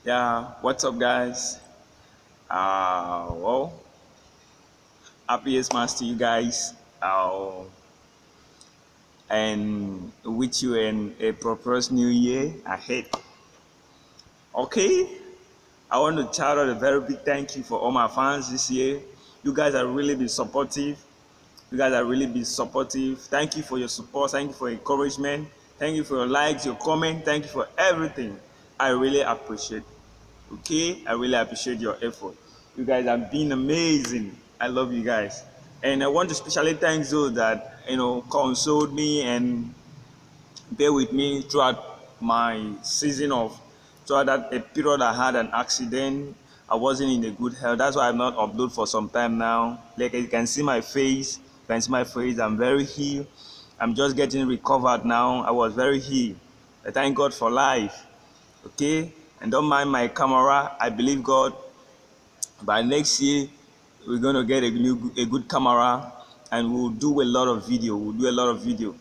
Yeah, what's up, guys? Well, happy Xmas to you guys. And wish you a prosperous new year ahead. Okay, I want to shout out a very big thank you for all my fans this year. You guys have really been supportive. You guys have really been supportive. Thank you for your support. Thank you for your encouragement. Thank you for your likes, your comment. Thank you for everything. I really appreciate. Okay, I really appreciate your effort. You guys have been amazing. I love you guys, and I want to especially thank those that consoled me and bear with me throughout my season of throughout that a period I had an accident. I wasn't in a good health. That's why I've not uploaded for some time now. Like you can see my face. You can see my face. I'm very healed. I'm just getting recovered now. I was very healed. I thank God for life. Okay, and don't mind my camera. I believe God. By next year, we're gonna get a good camera, and we'll do a lot of video. We'll do a lot of video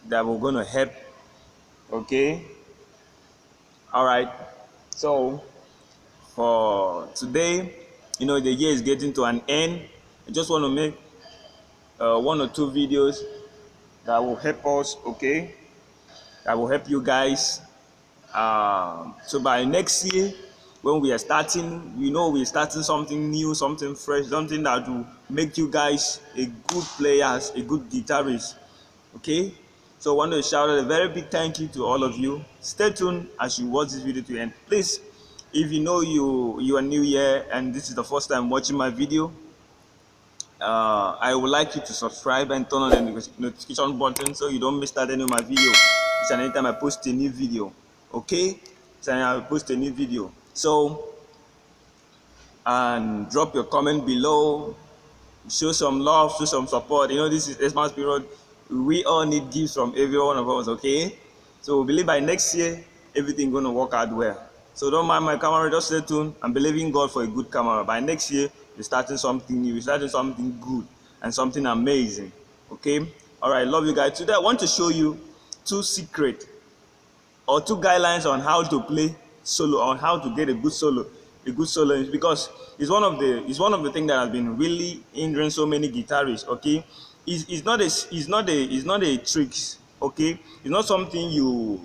that we're gonna help. Okay, all right. So for today, the year is getting to an end. I just want to make one or two videos that will help us. Okay, that will help you guys. So by next year, when we are starting, we're starting something new, something fresh, something that will make you guys a good players, a good guitarist. Okay, so I want to shout out a very big thank you to all of you. Stay tuned as you watch this video to end. Please, if you know you are new here and this is the first time watching my video, I would like you to subscribe and turn on the notification button so you don't miss out any of my video. It's anytime I post a new video. Okay, so I post a new video. So, and drop your comment below. Show some love, show some support. This is Xmas period. We all need gifts from every one of us. Okay, so we believe by next year everything gonna work out well. So don't mind my camera, just stay tuned. I'm believing God for a good camera. By next year, we're starting something new, we're starting something good and something amazing. Okay, all right, love you guys. Today I want to show you two secrets or two guidelines on how to play solo, on how to get a good solo. Because it's one of the things that has been really hindering so many guitarists. Okay, it's not a tricks. Okay, it's not something you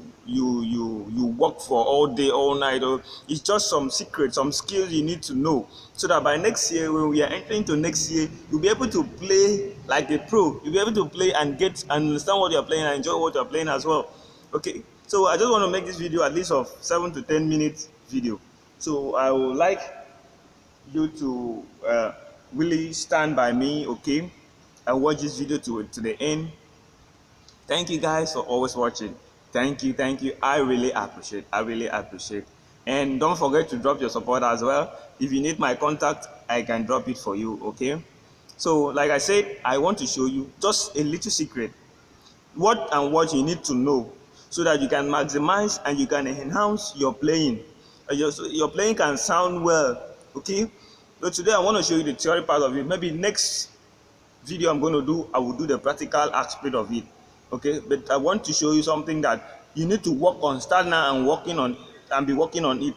work for all day all night. Or it's just some secrets, some skills you need to know, so that by next year, when we are entering into next year, you'll be able to play like a pro. You'll be able to play and understand what you're playing and enjoy what you're playing as well. Okay, so I just want to make this video at least of 7 to 10 minutes video. So I would like you to really stand by me, okay, and watch this video to the end. Thank you guys for always watching. Thank you. I really appreciate. And don't forget to drop your support as well. If you need my contact, I can drop it for you. Okay, so like I said, I want to show you just a little secret, what you need to know, so that you can maximize and you can enhance your playing. Your playing can sound well. Okay, so today I want to show you the theory part of it. Maybe next video I will do the practical aspect of it. Okay, but I want to show you something that you need to work on. Start now and be working on it.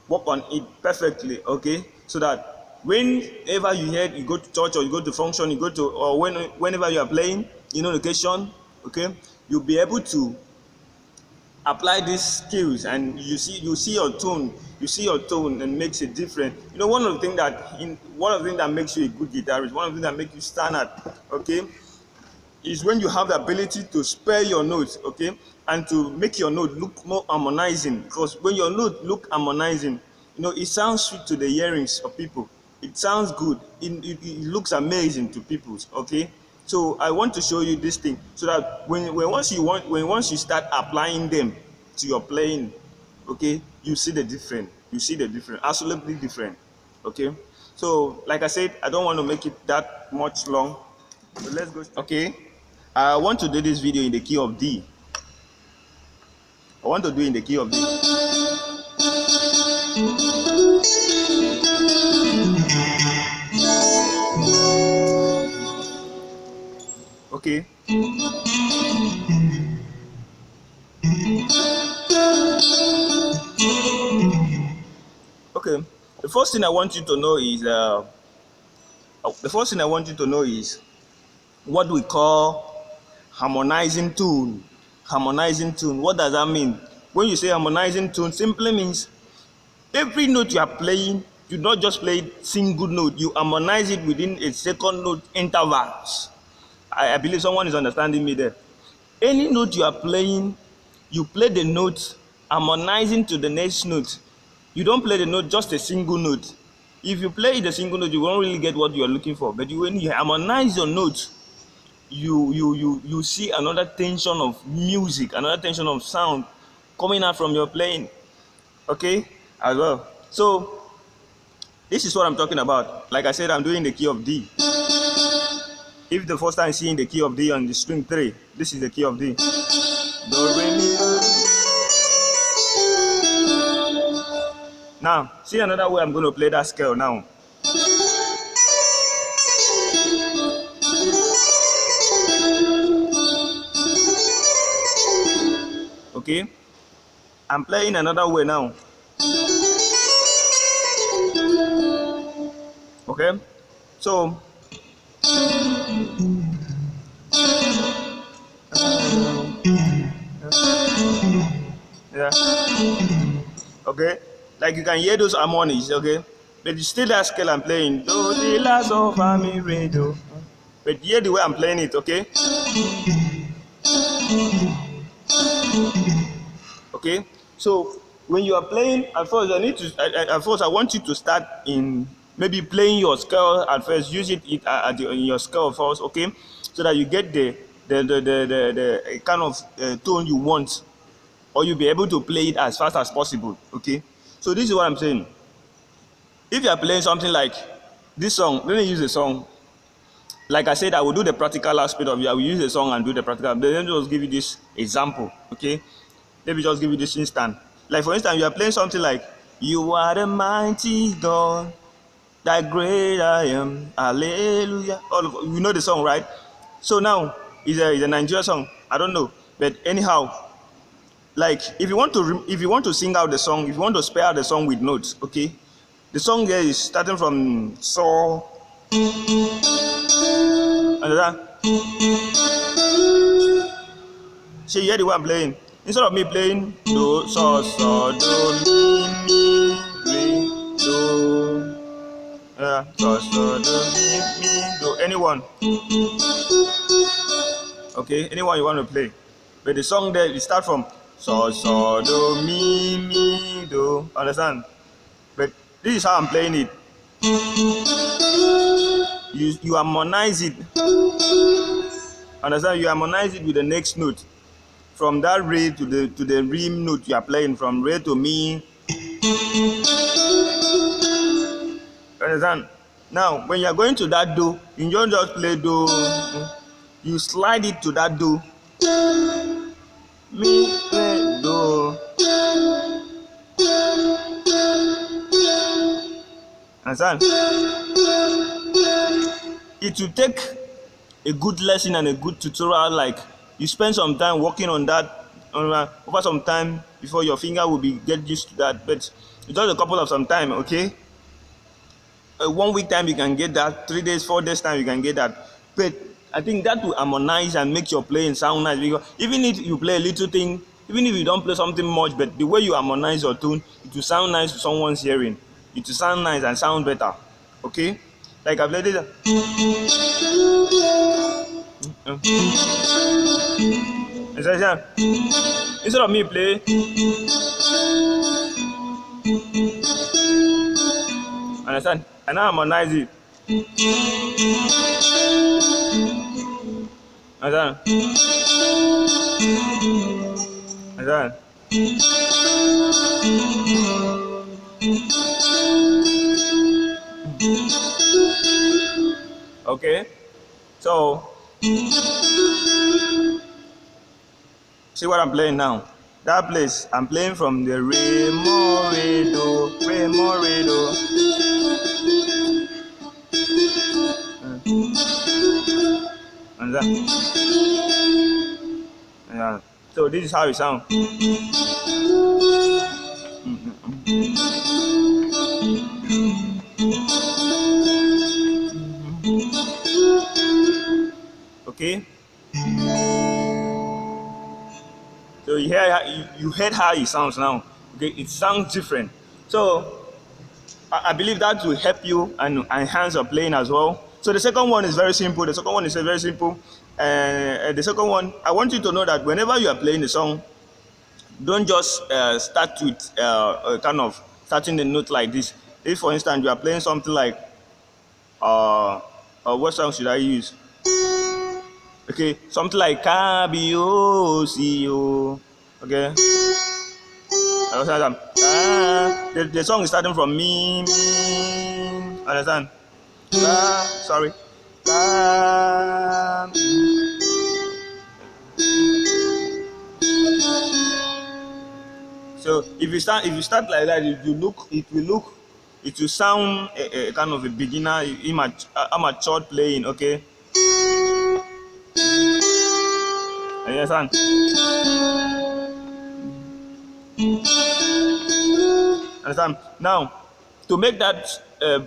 Work on it perfectly. Okay, so that whenever you go to church or you go to function, whenever you are playing, occasion, okay, you'll be able to apply these skills, and you see your tone and makes it different. One of the things that makes you a good guitarist, one of the things that makes you stand out, okay, is when you have the ability to spare your notes, okay, and to make your note look more harmonizing. Because when your note look harmonizing, it sounds sweet to the earrings of people. It sounds good. It looks amazing to people. Okay, so I want to show you this thing, so that once you start applying them to your playing, okay, you see the difference. Absolutely different. Okay, so like I said, I don't want to make it that much long. So let's go. Okay, I want to do this video in the key of D. I want to do in the key of D. Okay. Okay. The first thing I want you to know is what we call harmonizing tune. Harmonizing tune. What does that mean? When you say harmonizing tune, simply means every note you are playing, you not just play single note, you harmonize it within a second note intervals. I believe someone is understanding me there. Any note you are playing, you play the note harmonizing to the next note. You don't play the note just a single note. If you play the single note, you won't really get what you are looking for. But when you harmonize your note, you see another tension of music, another tension of sound coming out from your playing. Okay, as well. So this is what I'm talking about. Like I said, I'm doing the key of D. If the first time seeing the key of D on the string 3, this is the key of D. Do, re, mi. Now, see another way I'm going to play that scale now. Okay, I'm playing another way now. Okay, so yeah, okay, like you can hear those harmonies, okay, but it's still that scale I'm playing. Do, di, la, so, fa, mi, re, do. But hear the way I'm playing it, okay? Okay, so when you are playing, at first I want you to start in maybe playing your scale at first. Use it in your scale first, okay, so that you get the kind of tone you want, or you'll be able to play it as fast as possible. Okay, so this is what I'm saying. If you are playing something like this song, let me use a song. Like I said, I will do the practical aspect of it. I will use the song and do the practical. But let me just give you this example, okay? Let me just give you this instant. Like for instance, you are playing something like, "You are the mighty God, that great I am, hallelujah." You know the song, right? So now, it's a Nigerian song. I don't know, but anyhow, like if you want to sing out the song, if you want to spell out the song with notes, okay? The song there is starting from so. Understand? See, you hear the way I'm playing. Instead of me playing do, so, do, mi, re, do, so, do, mi, do. Anyone. Okay, anyone you want to play. But the song there, it starts from so, do, mi, do. Understand? But this is how I'm playing it. You harmonize it. Understand? You harmonize it with the next note. From that re to the re note you are playing, from re to mi. Understand? Now, when you are going to that do, you don't just play do. You slide it to that do. Mi, re, do. Understand? It will take a good lesson and a good tutorial, like you spend some time working on that over some time before your finger will get used to that. But it's just a couple of some time, okay? 1 week time you can get that, 3 days, 4 days time you can get that. But I think that will harmonize and make your playing sound nice, because even if you play a little thing, even if you don't play something much, but the way you harmonize your tune, it will sound nice to someone's hearing. It will sound nice and sound better, okay? Like I've played it. Instead of me play, understand? And now harmonize it. Understand? Understand? Okay, so see what I'm playing now. That place I'm playing from the re, mo, re, do, re, mo, re, do. Understand? Yeah. So this is how it sounds. you heard how it sounds now. Okay, it sounds different. So I believe that will help you and enhance your playing as well. So the second one is very simple. The second one is very simple. The second one, I want you to know that whenever you are playing the song, don't just start with kind of starting the note like this. If, for instance, you are playing something like, what song should I use? Okay, something like Kabio, CEO. Okay. Understand? The song is starting from me. Understand? Sorry. So if you start like that, it will sound a kind of a beginner, amateur playing. Okay. Understand? Understand? Now, to make that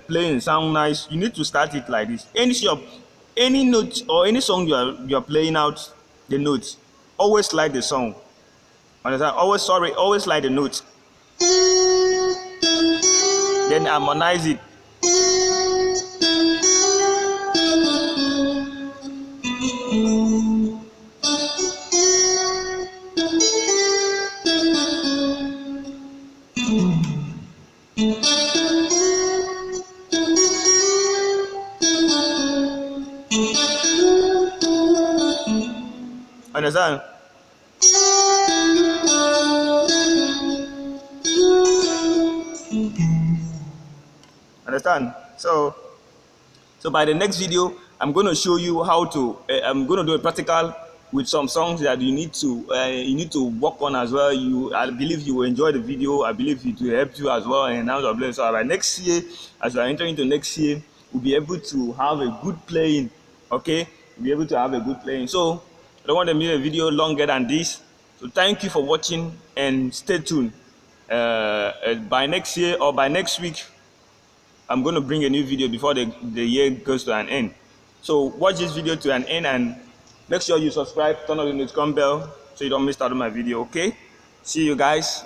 playing sound nice, you need to start it like this. Any note or any song you are playing out the notes, always slide the song. Understand? Always slide the notes. Then harmonize it. Understand? Understand? So by the next video, I'm going to show you how to. I'm going to do a practical with some songs that you need to work on as well. I believe you will enjoy the video. I believe it will help you as well. And now so by next year, as we are entering into next year, we'll be able to have a good playing. Okay, we'll be able to have a good playing. So I don't want to make a video longer than this. So thank you for watching and stay tuned. By next year or by next week, I'm going to bring a new video before the year goes to an end. So watch this video to an end and make sure you subscribe, turn on the notification bell so you don't miss out on my video, okay? See you guys.